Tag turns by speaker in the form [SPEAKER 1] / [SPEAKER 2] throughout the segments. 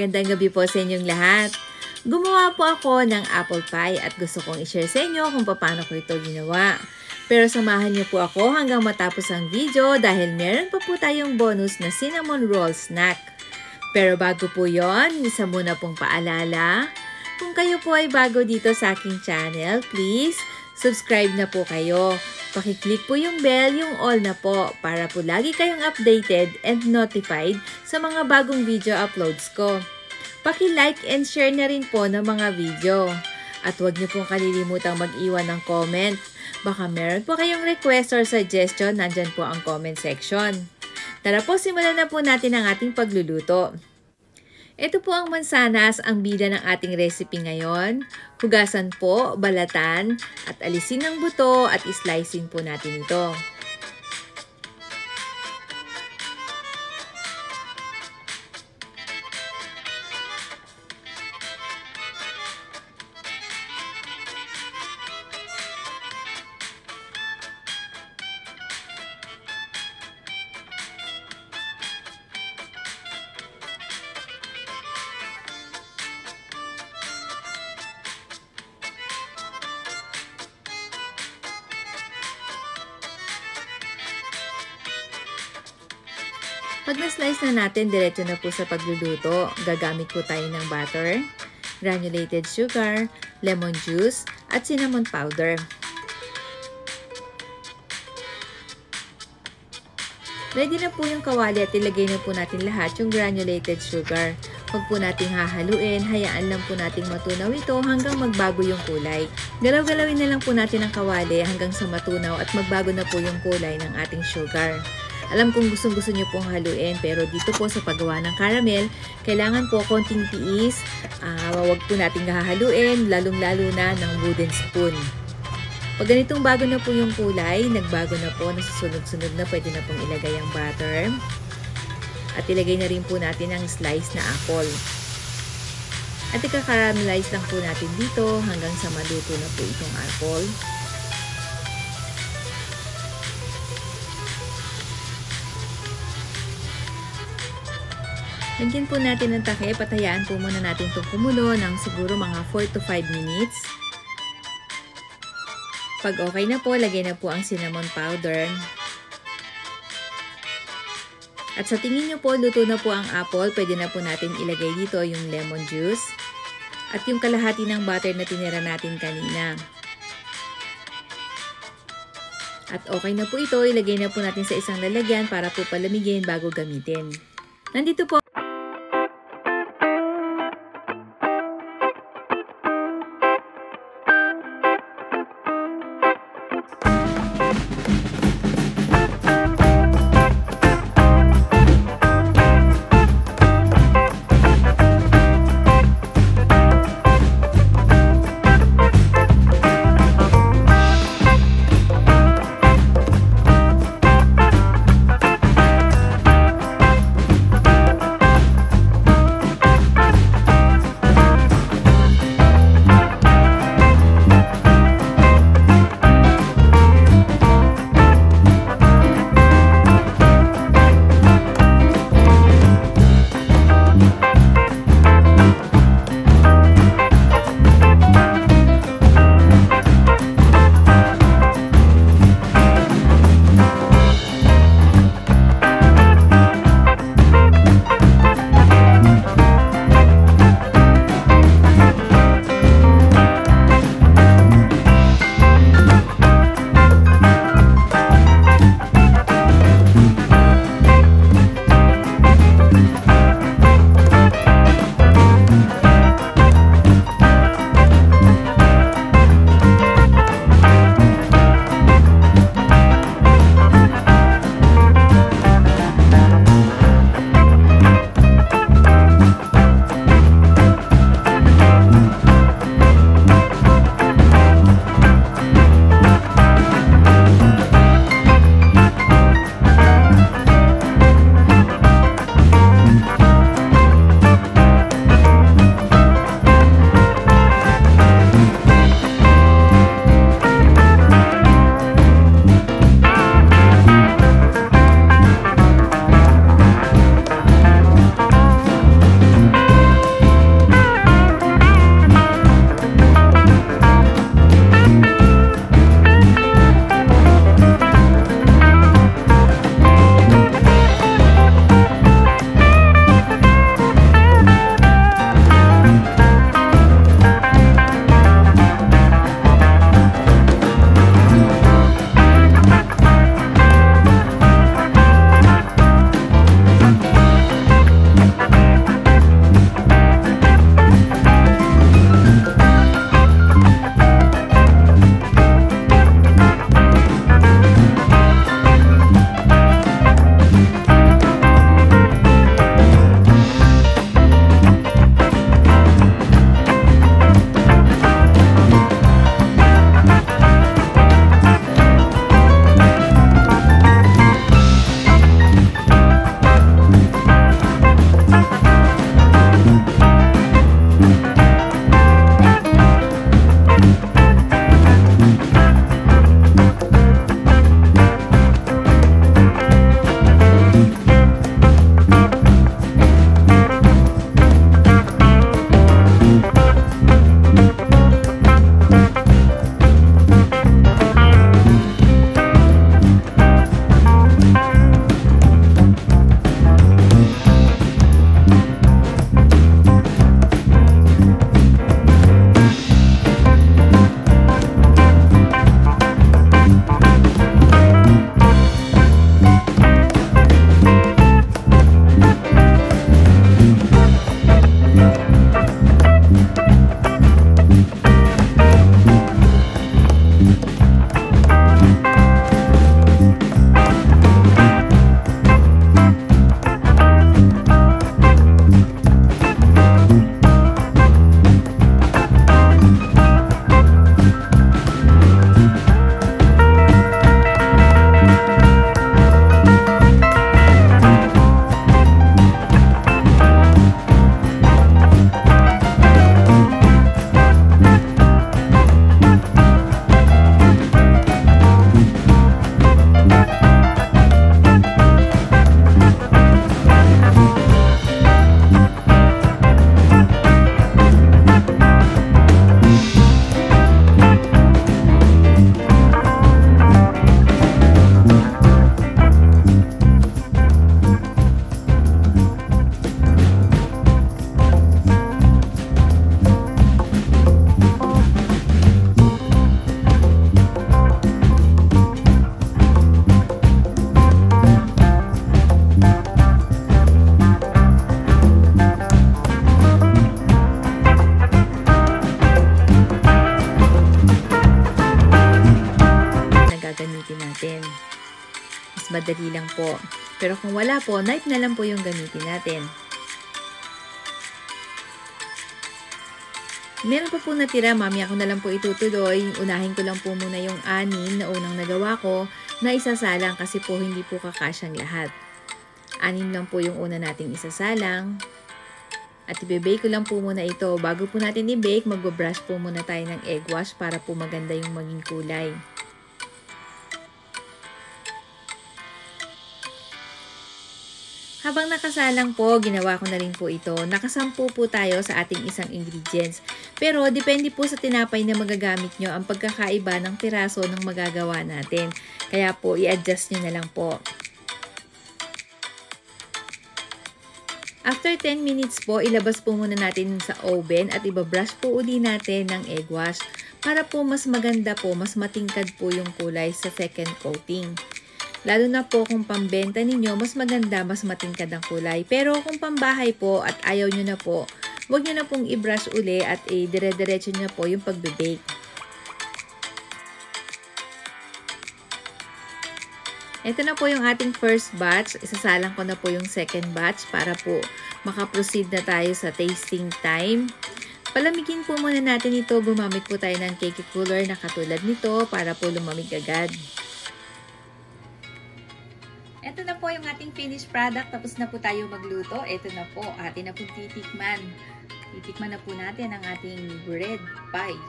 [SPEAKER 1] Magandang gabi po sa inyong lahat. Gumawa po ako ng apple pie at gusto kong i-share sa inyo kung paano ko ito ginawa. Pero samahan niyo po ako hanggang matapos ang video dahil meron pa po tayong bonus na cinnamon roll snack. Pero bago po yon, isa muna pong paalala. Kung kayo po ay bago dito sa aking channel, please subscribe na po kayo. Pakiclick po yung bell, yung all na po, para po lagi kayong updated and notified sa mga bagong video uploads ko. Paki-like and share na rin po ng mga video. At huwag niyo pong kalilimutang mag-iwan ng comment. Baka meron po kayong request or suggestion, nandyan po ang comment section. Tara po, simulan na po natin ang ating pagluluto. Ito po ang mansanas, ang bida ng ating recipe ngayon. Hugasan po, balatan, at alisin ang buto at islicing po natin ito. Pag na-slice na natin, diretso na po sa pagluluto. Gagamit po tayo ng butter, granulated sugar, lemon juice, at cinnamon powder. Ready na po yung kawali at ilagay na po natin lahat yung granulated sugar. Huwag po nating hahaluin, hayaan lang po nating matunaw ito hanggang magbago yung kulay. Galaw-galawin na lang po natin ang kawali hanggang sa matunaw at magbago na po yung kulay ng ating sugar. Alam kong gustong-gusto nyo pong haluin, pero dito po sa paggawa ng caramel, kailangan po konting tiis. Huwag po natin hahaluin, lalong-lalo na ng wooden spoon. Pag ganitong bago na po yung kulay, nagbago na po, nasusunod-sunod na, pwede na pong ilagay ang butter. At ilagay na rin po natin ang slice na apple. At ika-caramelize lang po natin dito hanggang sa maluto na po itong apple. Lagyan po natin ng takip at hayaan po muna natin itong kumulo ng siguro mga 4 to 5 minutes. Pag okay na po, lagay na po ang cinnamon powder. At sa tingin nyo po, luto na po ang apple, pwede na po natin ilagay dito yung lemon juice at yung kalahati ng butter na tinira natin kanina. At okay na po ito, ilagay na po natin sa isang lalagyan para po palamigin bago gamitin. Nandito po mas madali lang po. Pero kung wala po, knife na lang po yung gamitin natin. Meron pa po natira, mamaya ko na lang po itutuloy. Unahin ko lang po muna yung 6 na unang nagawa ko na isasalang kasi po hindi po kakasyang lahat. 6 lang po yung una nating isasalang. At i-bake ko lang po muna ito. Bago po natin i-bake, mag-brush po muna tayo ng egg wash para po maganda yung maging kulay. Habang nakasalang po, ginawa ko na rin po ito. Nakasampu po tayo sa ating isang ingredients. Pero depende po sa tinapay na magagamit nyo ang pagkakaiba ng piraso ng magagawa natin. Kaya po, i-adjust nyo na lang po. After 10 minutes po, ilabas po muna natin sa oven at ibabrush po uli natin ng egg wash para po mas maganda po, mas matingkad po yung kulay sa second coating. Lalo na po kung pambenta ninyo, mas maganda, mas matingkad ang kulay. Pero kung pambahay po at ayaw nyo na po, huwag nyo na pong i-brush uli at dire-diretso nyo po yung pagbe-bake. Ito na po yung ating first batch. Isasalang ko na po yung second batch para po makaproceed na tayo sa tasting time. Palamigin po muna natin ito. Gumamit po tayo ng cake cooler na katulad nito para po lumamig agad. Ito na po yung ating finished product. Tapos na po tayo magluto. Ito na po. Atin na po titikman. Titikman na po natin ang ating bread pie.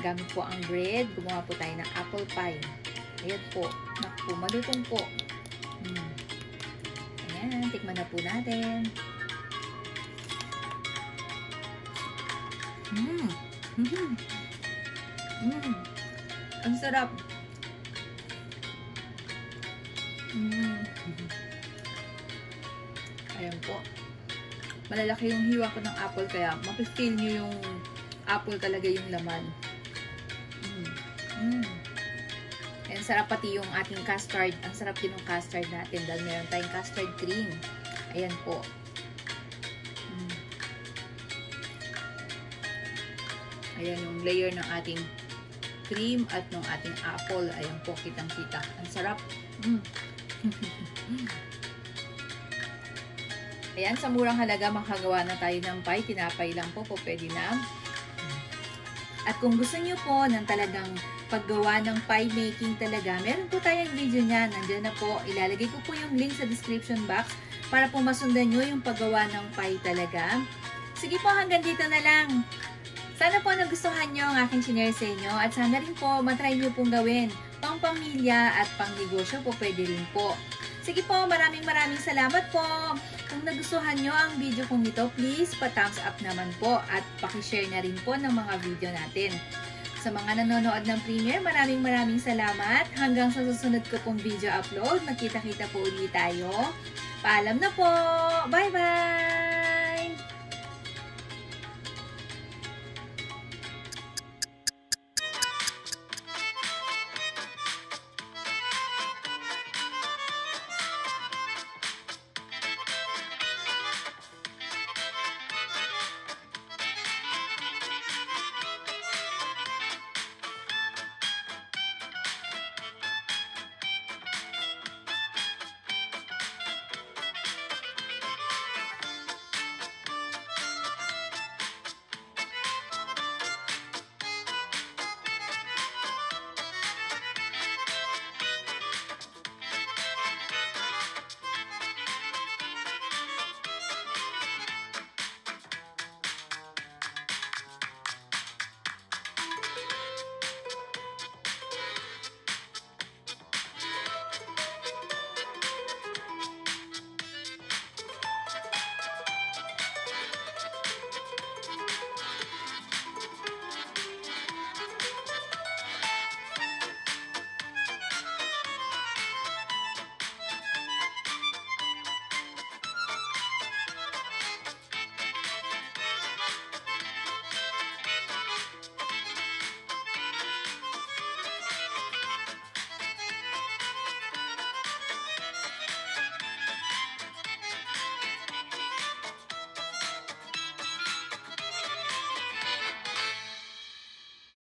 [SPEAKER 1] Gamit po ang bread. Gumawa po tayo ng apple pie. Ayan po. Naku, malutong po. Ayan. Tikman na po natin. Ang sarap. Ayan po. Malalaki yung hiwa ko ng apple kaya mapifeel nyo yung apple talaga yung laman. Ayan, sarap pati yung ating custard. Ang sarap din ng custard natin dahil meron tayong custard cream. Ayan po. Ayan yung layer ng ating cream at ng ating apple. Ayan po, kitang-kita. Ang sarap. Ayan, sa murang halaga makagawa na tayo ng pie. Tinapay lang po pwede na. At kung gusto nyo po ng talagang paggawa ng pie making talaga, meron po tayong video niya. Nandiyan na po. Ilalagay ko po yung link sa description box para po masundan nyo yung paggawa ng pie talaga. Sige po, hanggang dito na lang. Sana po nagustuhan nyo ang aking shinare sa inyo at sana rin po matry nyo pong gawin. Pang pamilya at pang negosyo po pwede rin po. Sige po, maraming salamat po. Kung nagustuhan nyo ang video kong ito, please pa-thumbs up naman po at pakishare na rin po ng mga video natin. Sa mga nanonood ng premiere, maraming salamat. Hanggang sa susunod ko pong video upload, magkita-kita po ulit tayo. Paalam na po! Bye-bye!